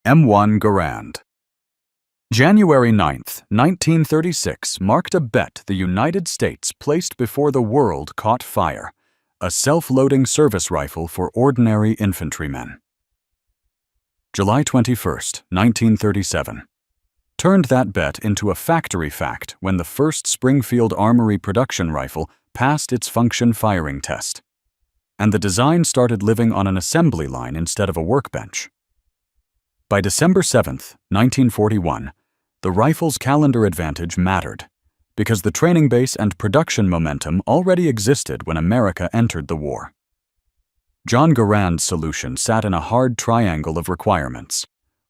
M1 Garand. January 9, 1936 marked a bet the United States placed before the world caught fire, a self-loading service rifle for ordinary infantrymen. July 21, 1937. Turned that bet into a factory fact when the first Springfield Armory production rifle passed its function firing test, and the design started living on an assembly line instead of a workbench. By December 7, 1941, the rifle's calendar advantage mattered, because the training base and production momentum already existed when America entered the war. John Garand's solution sat in a hard triangle of requirements: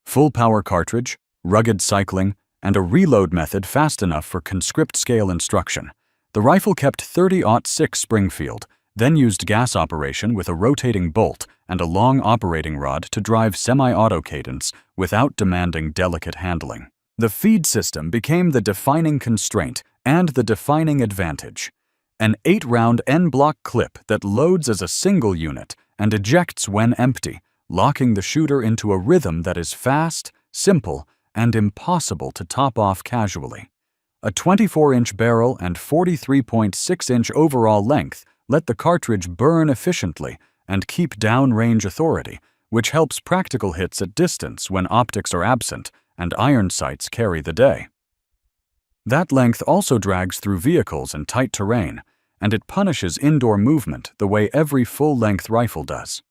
full-power cartridge, rugged cycling, and a reload method fast enough for conscript-scale instruction. The rifle kept .30-06 Springfield, then used gas operation with a rotating bolt and a long operating rod to drive semi-auto cadence without demanding delicate handling. The feed system became the defining constraint and the defining advantage. An 8-round N-block clip that loads as a single unit and ejects when empty, locking the shooter into a rhythm that is fast, simple, and impossible to top off casually. A 24-inch barrel and 43.6-inch overall length let the cartridge burn efficiently and keep downrange authority, which helps practical hits at distance when optics are absent and iron sights carry the day. That length also drags through vehicles and tight terrain, and it punishes indoor movement the way every full-length rifle does.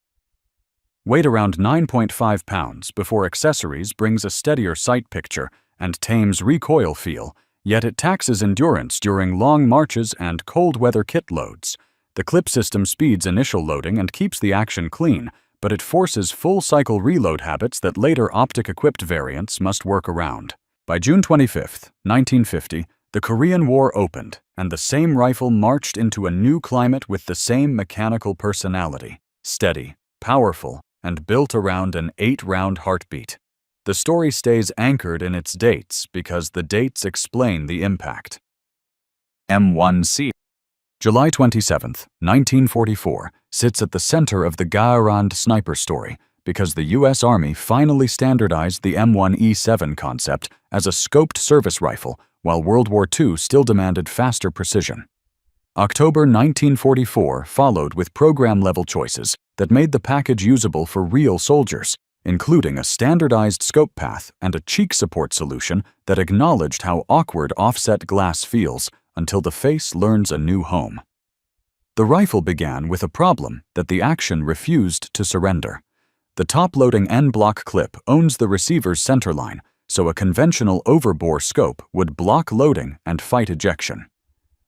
Weight around 9.5 pounds before accessories brings a steadier sight picture and tames recoil feel, yet it taxes endurance during long marches and cold-weather kit loads. The clip system speeds initial loading and keeps the action clean, but it forces full-cycle reload habits that later optic-equipped variants must work around. By June 25, 1950, the Korean War opened, and the same rifle marched into a new climate with the same mechanical personality: steady, powerful, and built around an 8-round heartbeat. The story stays anchored in its dates because the dates explain the impact. M1C. July 27, 1944, sits at the center of the Garand sniper story because the U.S. Army finally standardized the M1E7 concept as a scoped service rifle while World War II still demanded faster precision. October 1944 followed with program-level choices that made the package usable for real soldiers, including a standardized scope path and a cheek support solution that acknowledged how awkward offset glass feels until the face learns a new home. The rifle began with a problem that the action refused to surrender. The top-loading N-block clip owns the receiver's centerline, so a conventional overbore scope would block loading and fight ejection.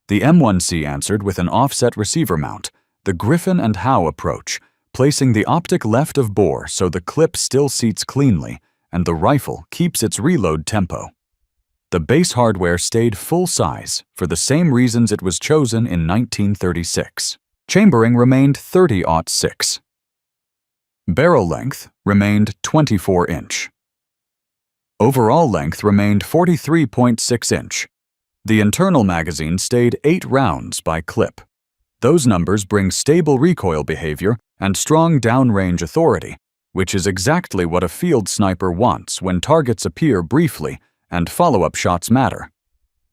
The M1C answered with an offset receiver mount, the Griffin and Howe approach, placing the optic left of bore so the clip still seats cleanly and the rifle keeps its reload tempo. The base hardware stayed full size for the same reasons it was chosen in 1936. Chambering remained .30-06. Barrel length remained 24-inch. Overall length remained 43.6-inch. The internal magazine stayed 8 rounds by clip. Those numbers bring stable recoil behavior and strong downrange authority, which is exactly what a field sniper wants when targets appear briefly and follow-up shots matter.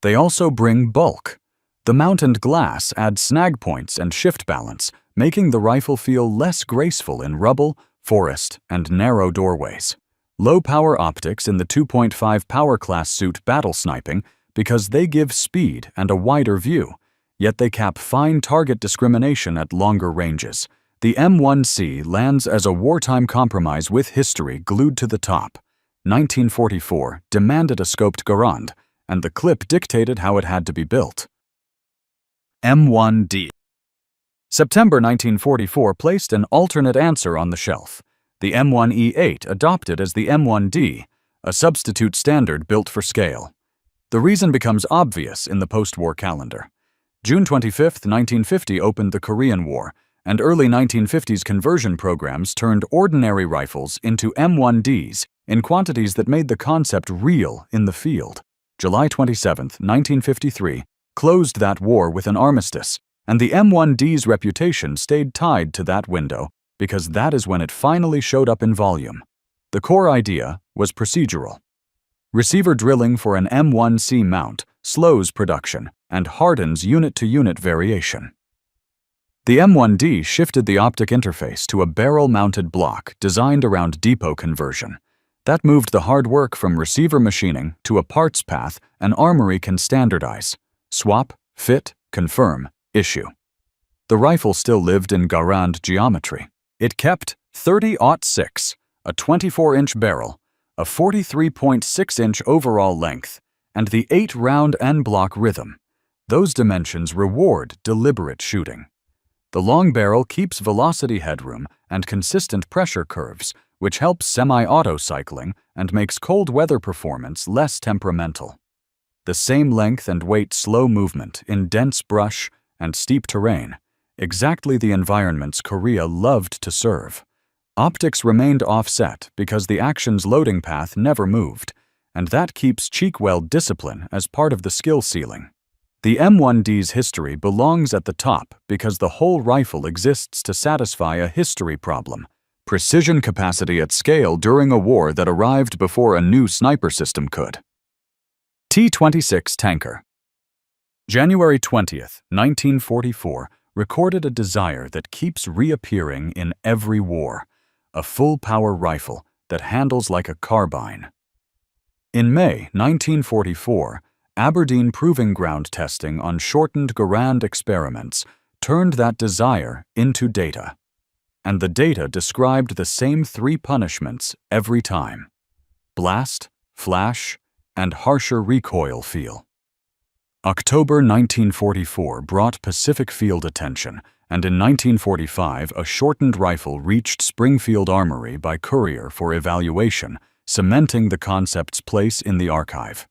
They also bring bulk. The mount and glass add snag points and shift balance, making the rifle feel less graceful in rubble, forest, and narrow doorways. Low-power optics in the 2.5 power class suit battle sniping because they give speed and a wider view, yet they cap fine target discrimination at longer ranges. The M1C lands as a wartime compromise with history glued to the top. 1944 demanded a scoped Garand, and the clip dictated how it had to be built. M1D. September 1944 placed an alternate answer on the shelf. The M1E8 adopted as the M1D, a substitute standard built for scale. The reason becomes obvious in the post-war calendar. June 25, 1950 opened the Korean War, and early 1950s conversion programs turned ordinary rifles into M1Ds in quantities that made the concept real in the field. July 27, 1953, closed that war with an armistice, and the M1D's reputation stayed tied to that window because that is when it finally showed up in volume. The core idea was procedural. Receiver drilling for an M1C mount slows production and hardens unit-to-unit variation. The M1D shifted the optic interface to a barrel-mounted block designed around depot conversion. That moved the hard work from receiver machining to a parts path an armory can standardize: swap, fit, confirm, issue. The rifle still lived in Garand geometry. It kept 30-06, a 24-inch barrel, a 43.6-inch overall length, and the 8-round en-bloc rhythm. Those dimensions reward deliberate shooting. The long barrel keeps velocity headroom and consistent pressure curves, which helps semi-auto cycling and makes cold weather performance less temperamental. The same length and weight slow movement in dense brush and steep terrain, exactly the environments Korea loved to serve. Optics remained offset because the action's loading path never moved, and that keeps cheek-weld discipline as part of the skill ceiling. The M1D's history belongs at the top because the whole rifle exists to satisfy a history problem: precision capacity at scale during a war that arrived before a new sniper system could. T-26 tanker. January 20th, 1944, recorded a desire that keeps reappearing in every war: a full-power rifle that handles like a carbine. In May 1944, Aberdeen Proving Ground testing on shortened Garand experiments turned that desire into data. And the data described the same 3 punishments every time: blast, flash, and harsher recoil feel. October 1944 brought Pacific Field attention, and in 1945 a shortened rifle reached Springfield Armory by courier for evaluation, cementing the concept's place in the archive.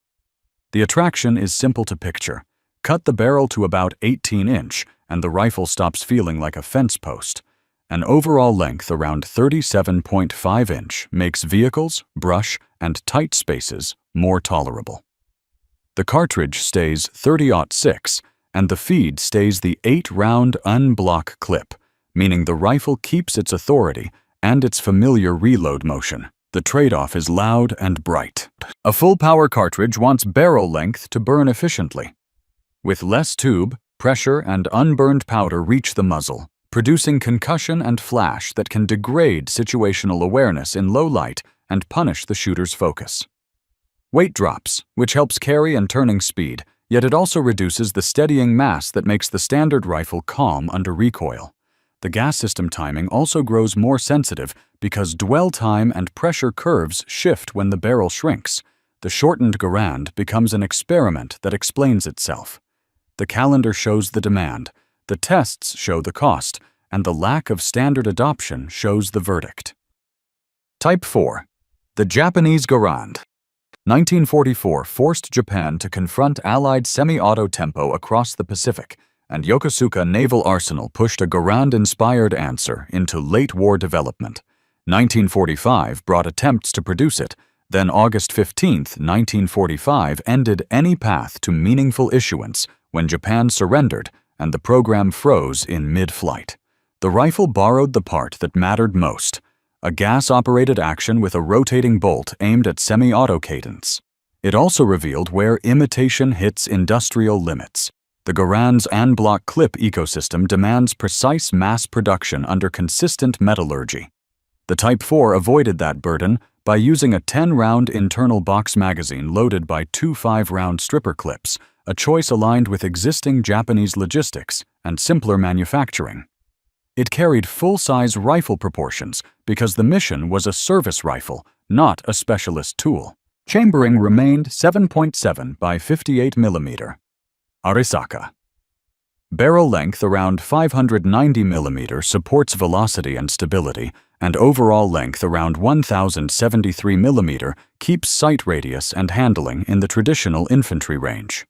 The attraction is simple to picture. Cut the barrel to about 18-inch, and the rifle stops feeling like a fence post. An overall length around 37.5-inch makes vehicles, brush, and tight spaces more tolerable. The cartridge stays 30-06, and the feed stays the 8-round en-bloc clip, meaning the rifle keeps its authority and its familiar reload motion. The trade-off is loud and bright. A full-power cartridge wants barrel length to burn efficiently. With less tube, pressure and unburned powder reach the muzzle, producing concussion and flash that can degrade situational awareness in low light and punish the shooter's focus. Weight drops, which helps carry and turning speed, yet it also reduces the steadying mass that makes the standard rifle calm under recoil. The gas system timing also grows more sensitive because dwell time and pressure curves shift when the barrel shrinks. The shortened Garand becomes an experiment that explains itself. The calendar shows the demand, the tests show the cost, and the lack of standard adoption shows the verdict. Type 4. The Japanese Garand. 1944 forced Japan to confront Allied semi-auto tempo across the Pacific, and Yokosuka Naval Arsenal pushed a Garand-inspired answer into late-war development. 1945 brought attempts to produce it, then August 15, 1945 ended any path to meaningful issuance when Japan surrendered and the program froze in mid-flight. The rifle borrowed the part that mattered most: a gas-operated action with a rotating bolt aimed at semi-auto cadence. It also revealed where imitation hits industrial limits. The Garand's en-bloc clip ecosystem demands precise mass production under consistent metallurgy. The Type 4 avoided that burden by using a 10-round internal box magazine loaded by 2 5-round stripper clips, a choice aligned with existing Japanese logistics and simpler manufacturing. It carried full-size rifle proportions because the mission was a service rifle, not a specialist tool. Chambering remained 7.7 by 58 mm. Arisaka. Barrel length around 590 mm supports velocity and stability, and overall length around 1073 mm keeps sight radius and handling in the traditional infantry range.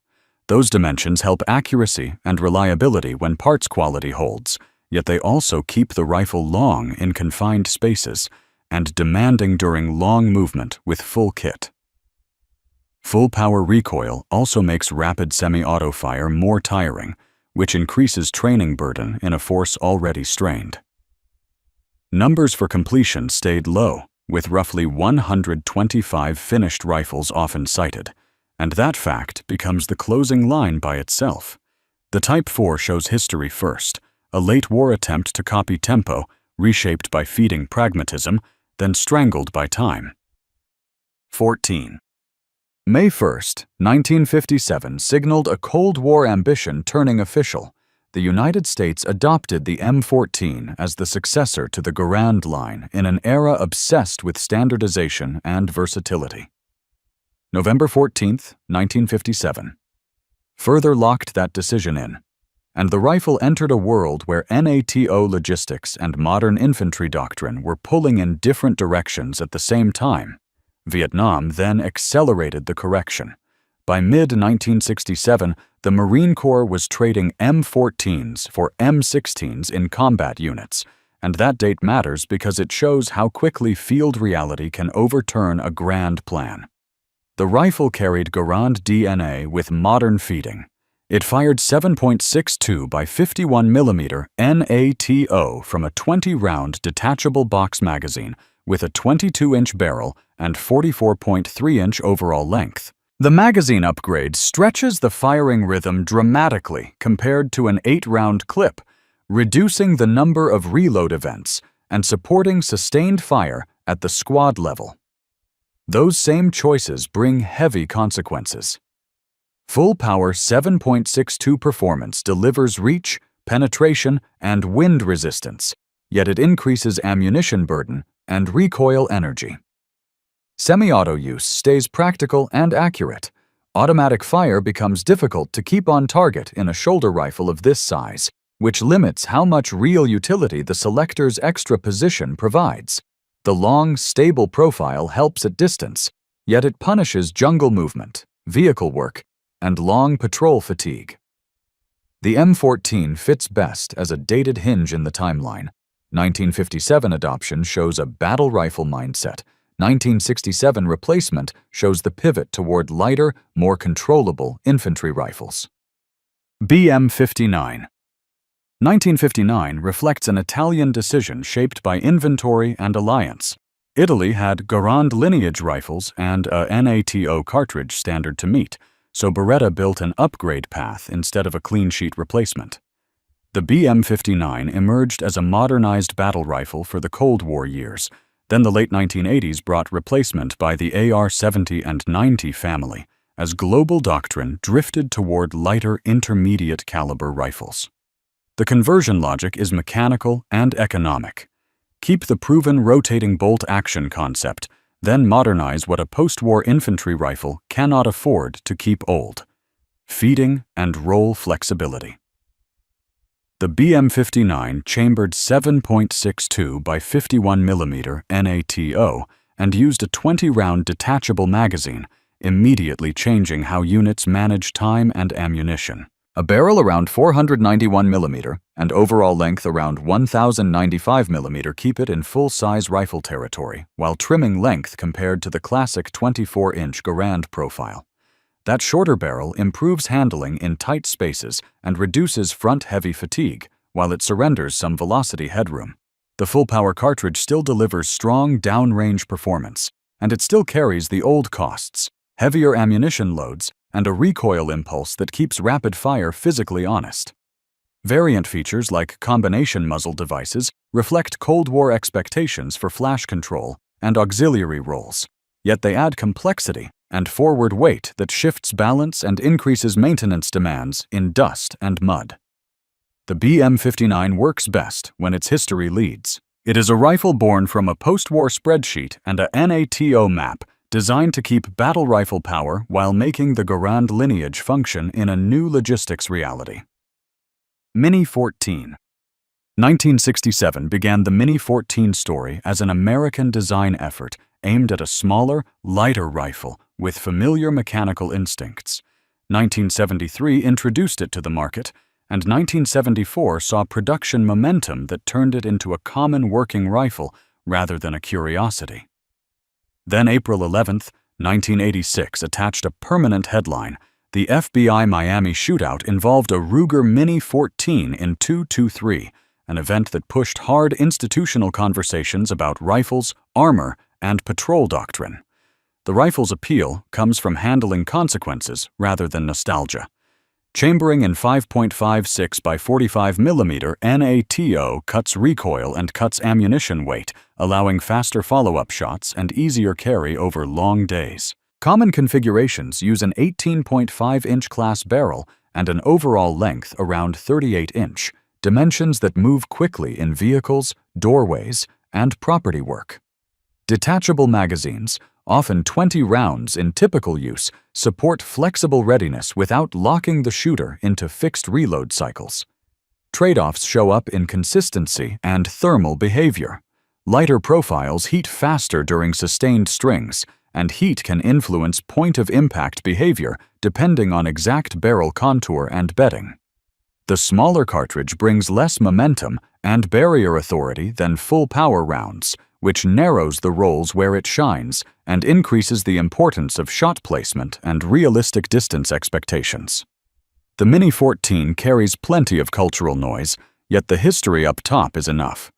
Those dimensions help accuracy and reliability when parts quality holds, yet they also keep the rifle long in confined spaces and demanding during long movement with full kit. Full-power recoil also makes rapid semi-auto fire more tiring, which increases training burden in a force already strained. Numbers for completion stayed low, with roughly 125 finished rifles often cited, and that fact becomes the closing line by itself. The Type 4 shows history first, a late-war attempt to copy tempo, reshaped by feeding pragmatism, then strangled by time. 14. May 1, 1957 signaled a Cold War ambition turning official. The United States adopted the M14 as the successor to the Garand line in an era obsessed with standardization and versatility. November 14, 1957. Further locked that decision in, and the rifle entered a world where NATO logistics and modern infantry doctrine were pulling in different directions at the same time. Vietnam then accelerated the correction. By mid-1967, the Marine Corps was trading M14s for M16s in combat units, and that date matters because it shows how quickly field reality can overturn a grand plan. The rifle carried Garand DNA with modern feeding. It fired 7.62 by 51 mm NATO from a 20-round detachable box magazine with a 22-inch barrel and 44.3-inch overall length. The magazine upgrade stretches the firing rhythm dramatically compared to an 8-round clip, reducing the number of reload events and supporting sustained fire at the squad level. Those same choices bring heavy consequences. Full power 7.62 performance delivers reach, penetration, and wind resistance, yet it increases ammunition burden and recoil energy. Semi-auto use stays practical and accurate. Automatic fire becomes difficult to keep on target in a shoulder rifle of this size, which limits how much real utility the selector's extra position provides. The long, stable profile helps at distance, yet it punishes jungle movement, vehicle work, and long patrol fatigue. The M14 fits best as a dated hinge in the timeline. 1957 adoption shows a battle rifle mindset. 1967 replacement shows the pivot toward lighter, more controllable infantry rifles. BM-59. 1959 reflects an Italian decision shaped by inventory and alliance. Italy had Garand lineage rifles and a NATO cartridge standard to meet, so Beretta built an upgrade path instead of a clean sheet replacement. The BM-59 emerged as a modernized battle rifle for the Cold War years. Then the late 1980s brought replacement by the AR-70 and 90 family, as global doctrine drifted toward lighter intermediate caliber rifles. The conversion logic is mechanical and economic. Keep the proven rotating bolt action concept, then modernize what a post-war infantry rifle cannot afford to keep old: feeding and roll flexibility. The BM-59 chambered 7.62 by 51 mm NATO and used a 20-round detachable magazine, immediately changing how units manage time and ammunition. A barrel around 491 mm and overall length around 1095 mm keep it in full-size rifle territory, while trimming length compared to the classic 24-inch Garand profile. That shorter barrel improves handling in tight spaces and reduces front-heavy fatigue, while it surrenders some velocity headroom. The full-power cartridge still delivers strong downrange performance, and it still carries the old costs, heavier ammunition loads, and a recoil impulse that keeps rapid fire physically honest. Variant features like combination muzzle devices reflect Cold War expectations for flash control and auxiliary rolls, yet they add complexity and forward weight that shifts balance and increases maintenance demands in dust and mud. The BM-59 works best when its history leads. It is a rifle born from a post-war spreadsheet and a NATO map designed to keep battle rifle power while making the Garand lineage function in a new logistics reality. Mini 14. 1967 began the Mini 14 story as an American design effort aimed at a smaller, lighter rifle with familiar mechanical instincts. 1973 introduced it to the market, and 1974 saw production momentum that turned it into a common working rifle rather than a curiosity. Then April 11, 1986 attached a permanent headline. The FBI Miami shootout involved a Ruger Mini 14 in 223, an event that pushed hard institutional conversations about rifles, armor, and patrol doctrine. The rifle's appeal comes from handling consequences rather than nostalgia. Chambering in 5.56 by 45 mm NATO cuts recoil and cuts ammunition weight, allowing faster follow-up shots and easier carry over long days. Common configurations use an 18.5-inch class barrel and an overall length around 38-inch, dimensions that move quickly in vehicles, doorways, and property work. Detachable magazines, often 20 rounds in typical use, support flexible readiness without locking the shooter into fixed reload cycles. Trade-offs show up in consistency and thermal behavior. Lighter profiles heat faster during sustained strings, and heat can influence point-of-impact behavior depending on exact barrel contour and bedding. The smaller cartridge brings less momentum and barrier authority than full-power rounds, which narrows the roles where it shines and increases the importance of shot placement and realistic distance expectations. The Mini 14 carries plenty of cultural noise, yet the history up top is enough.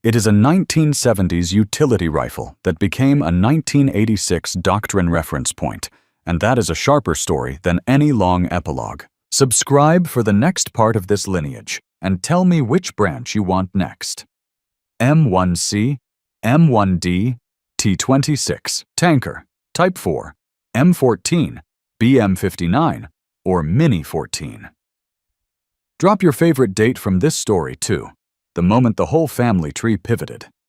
It is a 1970s utility rifle that became a 1986 doctrine reference point, and that is a sharper story than any long epilogue. Subscribe for the next part of this lineage, and tell me which branch you want next. M1C, M1D, T26, Tanker, Type 4, M14, BM59, or Mini 14. Drop your favorite date from this story too, the moment the whole family tree pivoted.